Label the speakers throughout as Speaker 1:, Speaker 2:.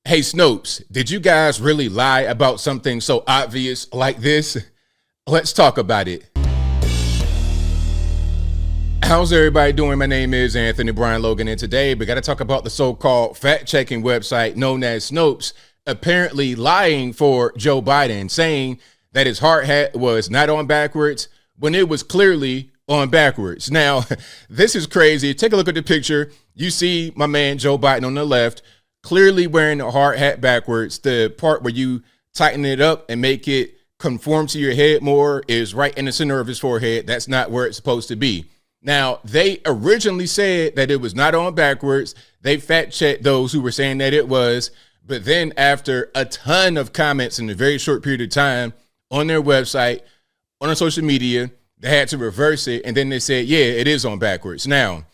Speaker 1: Hey, Snopes, did you guys really lie about something so obvious like this? Let's talk about it. How's everybody doing? My name is Anthony Brian Logan, and today we got to talk about the so-called fact-checking website known as Snopes apparently lying for Joe Biden, saying that his hard hat was not on backwards when it was clearly on backwards. Now, this is crazy. Take a look at the picture. You see my man Joe Biden on the left, clearly wearing a hard hat backwards. The part where you tighten it up and make it conform to your head more is right in the center of his forehead. That's not where it's supposed to be. Now, they originally said that it was not on backwards. They fact checked those who were saying that it was. But then after a ton of comments in a very short period of time on their website, on social media, they had to reverse it. And then they said, yeah, it is on backwards. Now,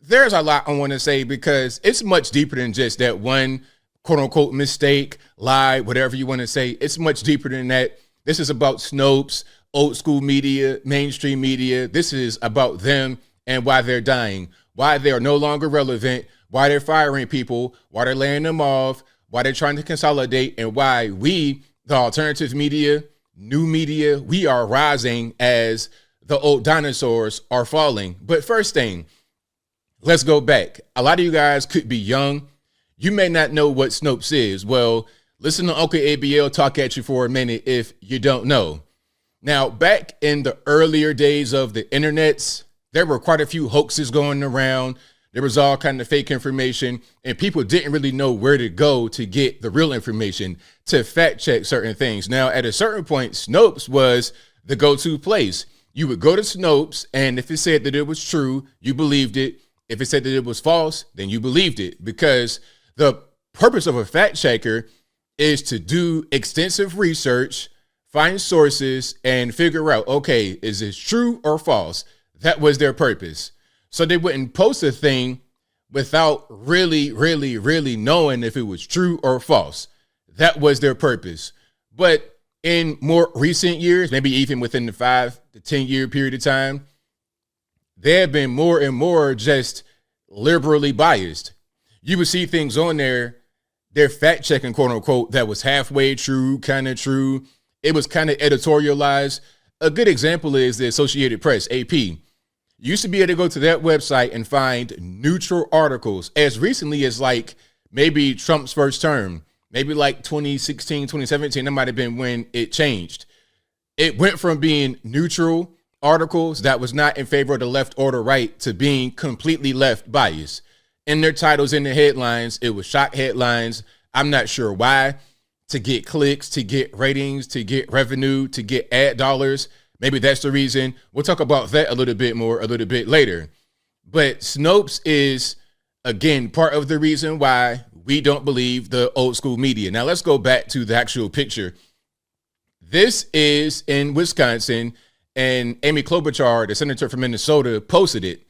Speaker 1: there's a lot I want to say because it's much deeper than just that one quote unquote mistake, lie, whatever you want to say. It's much deeper than that. This is about Snopes, old school media, mainstream media. This is about them and why they're dying, why they are no longer relevant, why they're firing people, why they're laying them off, why they're trying to consolidate, and why we, the alternative media, new media, we are rising as the old dinosaurs are falling. But first thing, let's go back. A lot of you guys could be young. You may not know what Snopes is. Well, listen to Uncle ABL talk at you for a minute if you don't know. Now, back in the earlier days of the internets, there were quite a few hoaxes going around. There was all kind of fake information, and people didn't really know where to go to get the real information to fact check certain things. Now, at a certain point, Snopes was the go-to place. You would go to Snopes, and if it said that it was true, you believed it. If it said that it was false, then you believed it, because the purpose of a fact checker is to do extensive research, find sources, and figure out, okay, is this true or false? That was their purpose. So they wouldn't post a thing without really knowing if it was true or false. That was their purpose. But in more recent years, maybe even within the 5 to 10 year period of time, they have been more and more just liberally biased. You would see things on there, they're fact checking, quote unquote, that was halfway true, kind of true. It was kind of editorialized. A good example is the Associated Press, AP. You used to be able to go to that website and find neutral articles as recently as like maybe Trump's first term, maybe like 2016, 2017. That might have been when it changed. It went from being neutral articles that was not in favor of the left or the right to being completely left biased. In their titles, in the headlines, it was shock headlines. I'm not sure why. To get clicks, to get ratings, to get revenue, to get ad dollars. Maybe that's the reason. We'll talk about that a little bit more a little bit later. But Snopes is, again, part of the reason why we don't believe the old school media. Now, let's go back to the actual picture. This is in Wisconsin, and Amy Klobuchar, the senator from Minnesota, posted it.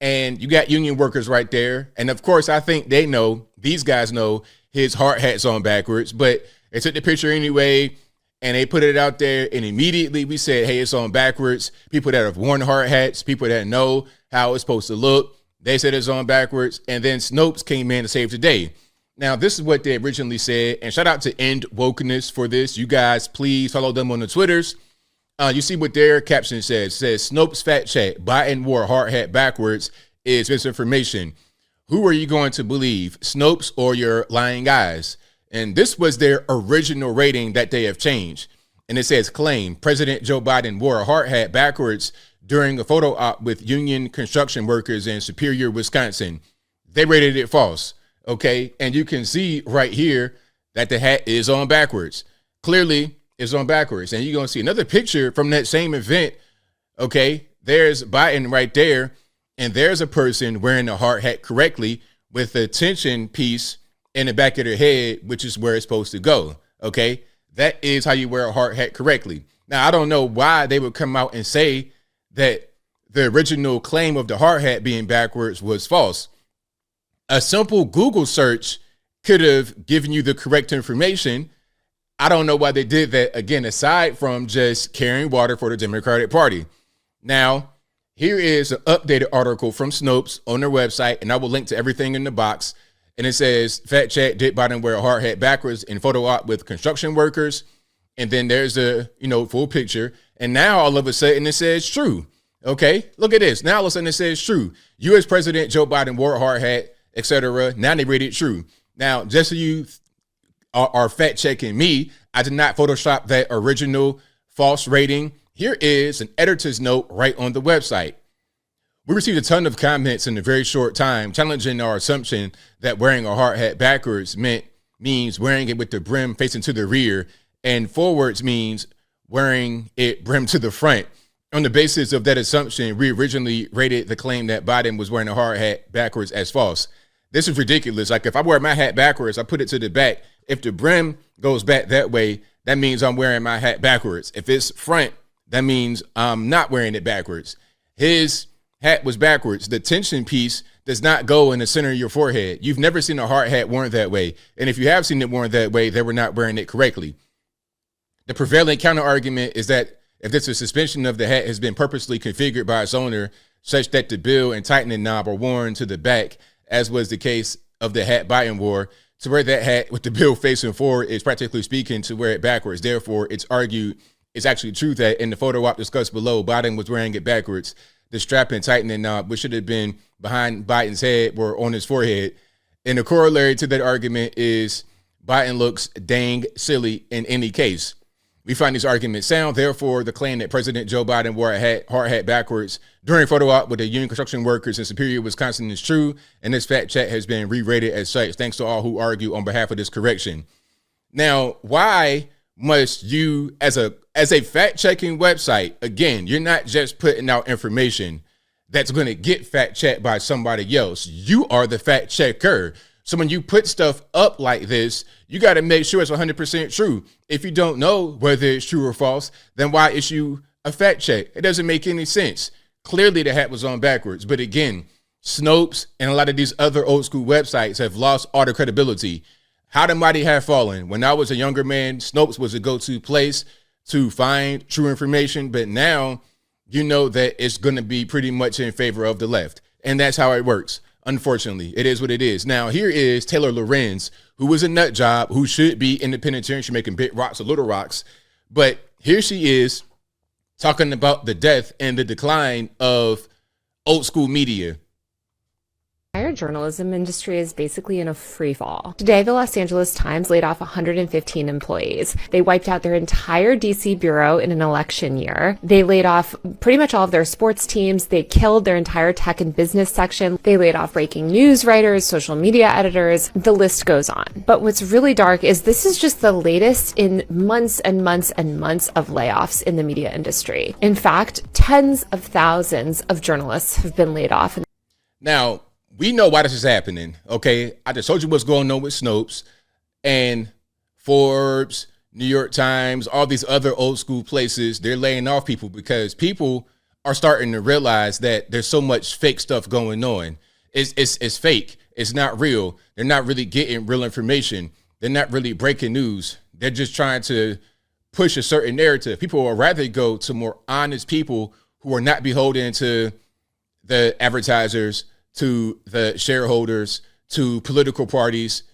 Speaker 1: And you got union workers right there. And of course, I think they know, these guys know his hard hat's on backwards, but they took the picture anyway and they put it out there. And immediately we said, hey, it's on backwards. People that have worn hard hats, people that know how it's supposed to look, they said it's on backwards. And then Snopes came in to save the day. Now, this is what they originally said. And shout out to End Wokeness for this. You guys, please follow them on the Twitters. You see what their caption says. It says, Snopes fact check, Biden wore hard hat backwards is misinformation. Who are you going to believe, Snopes or your lying eyes? And this was their original rating that they have changed. And it says, claim, President Joe Biden wore a hard hat backwards during a photo op with union construction workers in Superior, Wisconsin. They rated it false, okay? And you can see right here that the hat is on backwards. Clearly, is on backwards. And you're going to see another picture from that same event. Okay, there's Biden right there. And there's a person wearing a hard hat correctly with a tension piece in the back of their head, which is where it's supposed to go. Okay, that is how you wear a hard hat correctly. Now, I don't know why they would come out and say that the original claim of the hard hat being backwards was false. A simple Google search could have given you the correct information. I don't know why they did that, again, aside from just carrying water for the Democratic Party. Now, here is an updated article from Snopes on their website, and I will link to everything in the box. And it says, fact check, did Biden wear a hard hat backwards in photo op with construction workers? And then there's a, full picture. And now all of a sudden it says true. Okay, look at this. Now all of a sudden it says true. U.S. President Joe Biden wore a hard hat, etc. Now they rate it true. Now, just so you are fact checking me, I did not Photoshop that original false rating. Here is an editor's note right on the website. We received a ton of comments in a very short time challenging our assumption that wearing a hard hat backwards means wearing it with the brim facing to the rear, and forwards means wearing it brim to the front. On the basis of that assumption, we originally rated the claim that Biden was wearing a hard hat backwards as false. This is ridiculous. Like, if I wear my hat backwards, I put it to the back. If the brim goes back that way, that means I'm wearing my hat backwards. If it's front, that means I'm not wearing it backwards. His hat was backwards. The tension piece does not go in the center of your forehead. You've never seen a hard hat worn that way. And if you have seen it worn that way, they were not wearing it correctly. The prevailing counter argument is that if this suspension of the hat has been purposely configured by its owner such that the bill and tightening knob are worn to the back, as was the case of the hat Biden wore, to wear that hat with the bill facing forward is practically speaking to wear it backwards. Therefore, it's argued it's actually true that in the photo op discussed below, Biden was wearing it backwards. The strap and tightening knob, which should have been behind Biden's head, were on his forehead. And the corollary to that argument is Biden looks dang silly in any case. We find these arguments sound. Therefore, the claim that President Joe Biden wore a hard hat backwards during photo op with the union construction workers in Superior, Wisconsin is true. And this fact check has been re-rated as such. Thanks to all who argue on behalf of this correction. Now, why must you, as a fact-checking website, again, you're not just putting out information that's going to get fact-checked by somebody else. You are the fact-checker. So when you put stuff up like this, you got to make sure it's 100% true. If you don't know whether it's true or false, then why issue a fact check? It doesn't make any sense. Clearly, the hat was on backwards. But again, Snopes and a lot of these other old school websites have lost all their credibility. How the mighty have fallen. When I was a younger man, Snopes was a go-to place to find true information. But now you know that it's going to be pretty much in favor of the left. And that's how it works. Unfortunately, it is what it is. Now, here is Taylor Lorenz, who was a nut job, who should be in the penitentiary. She's making big rocks or little rocks. But here she is talking about the death and the decline of old school media.
Speaker 2: The entire journalism industry is basically in a free fall. Today, the Los Angeles Times laid off 115 employees. They wiped out their entire DC bureau in an election year. They laid off pretty much all of their sports teams. They killed their entire tech and business section. They laid off breaking news writers, social media editors. The list goes on. But what's really dark is this is just the latest in months and months and months of layoffs in the media industry. In fact, tens of thousands of journalists have been laid off.
Speaker 1: Now, we know why this is happening, okay? I just told you what's going on with Snopes and Forbes, New York Times, all these other old school places. They're laying off people because people are starting to realize that there's so much fake stuff going on. It's fake. It's not real. They're not really getting real information. They're not really breaking news. They're just trying to push a certain narrative. People would rather go to more honest people who are not beholden to the advertisers, to the shareholders, to political parties.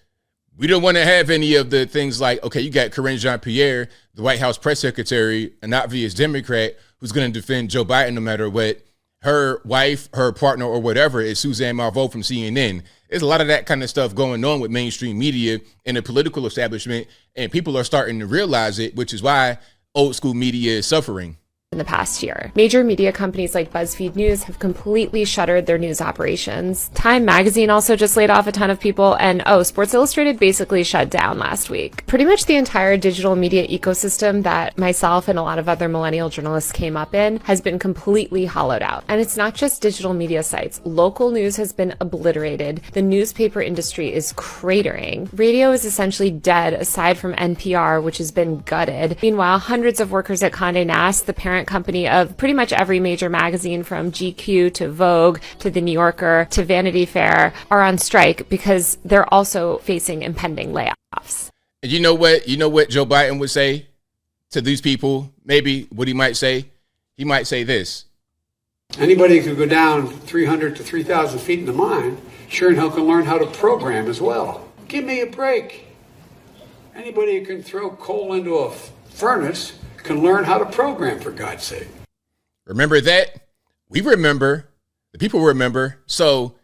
Speaker 1: We don't want to have any of the things like, okay, you got Karine Jean-Pierre, the White House press secretary, an obvious Democrat who's going to defend Joe Biden no matter what. Her wife, her partner, or whatever is Suzanne Marveau from CNN. There's a lot of that kind of stuff going on with mainstream media and the political establishment, and people are starting to realize it, which is why old school media is suffering.
Speaker 2: In the past year, major media companies like BuzzFeed News have completely shuttered their news operations. Time magazine also just laid off a ton of people, and Sports Illustrated basically shut down last week. Pretty much the entire digital media ecosystem that myself and a lot of other millennial journalists came up in has been completely hollowed out. And it's not just digital media sites. Local news has been obliterated. The newspaper industry is cratering. Radio is essentially dead aside from NPR, which has been gutted. Meanwhile, hundreds of workers at Condé Nast, the parent company of pretty much every major magazine from GQ to Vogue to The New Yorker to Vanity Fair, are on strike because they're also facing impending layoffs.
Speaker 1: And you know what Joe Biden would say to these people? Maybe what he might say this.
Speaker 3: Anybody could go down 300 to 3,000 feet in the mine, Sure in hell can learn how to program as well. Give me a break. Anybody who can throw coal into a furnace can learn how to program, for God's sake.
Speaker 1: Remember that? We remember. The people remember. So,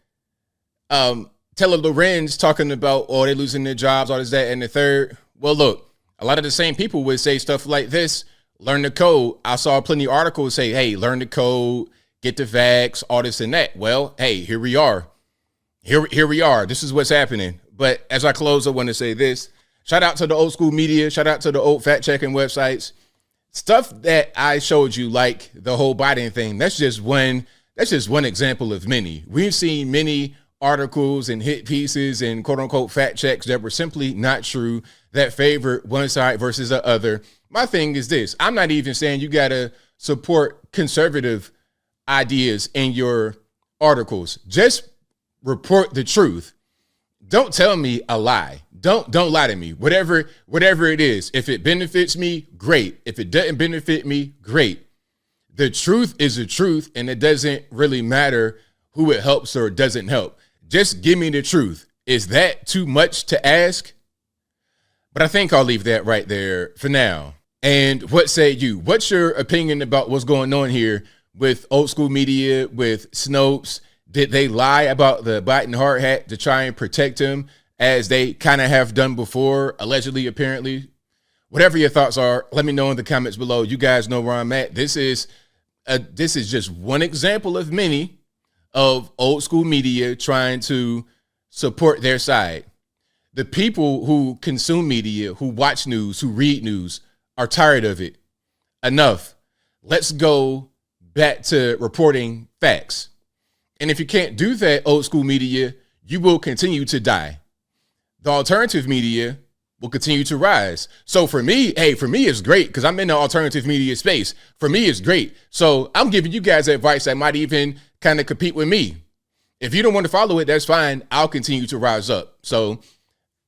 Speaker 1: Taylor Lorenz talking about, oh, they're losing their jobs, all this, that, and the third. Well, look, a lot of the same people would say stuff like this. Learn the code. I saw plenty of articles say, hey, learn the code, get the vax, all this and that. Well, hey, here we are. Here we are. This is what's happening. But as I close, I want to say this. Shout out to the old school media. Shout out to the old fact checking websites. Stuff that I showed you, like the whole Biden thing. That's just one example of many. We've seen many articles and hit pieces and quote unquote fact checks that were simply not true, that favored one side versus the other. My thing is this. I'm not even saying you got to support conservative ideas in your articles. Just report the truth. Don't tell me a lie. Don't lie to me. Whatever it is. If it benefits me, great. If it doesn't benefit me, great. The truth is the truth, and it doesn't really matter who it helps or doesn't help. Just give me the truth. Is that too much to ask? But I think I'll leave that right there for now. And what say you? What's your opinion about what's going on here with old school media, with Snopes? Did they lie about the Biden hard hat to try and protect him, as they kind of have done before, allegedly, apparently? Whatever your thoughts are, let me know in the comments below. You guys know where I'm at. This is just one example of many of old school media trying to support their side. The people who consume media, who watch news, who read news, are tired of it. Enough. Let's go back to reporting facts. And if you can't do that, old school media, you will continue to die. The alternative media will continue to rise. So for me, it's great because I'm in the alternative media space. For me, it's great. So I'm giving you guys advice that might even kind of compete with me. If you don't want to follow it, that's fine. I'll continue to rise up. So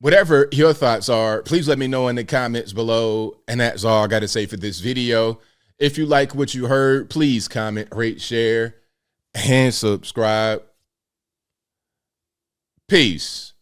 Speaker 1: whatever your thoughts are, please let me know in the comments below. And that's all I got to say for this video. If you like what you heard, please comment, rate, share, and subscribe. Peace.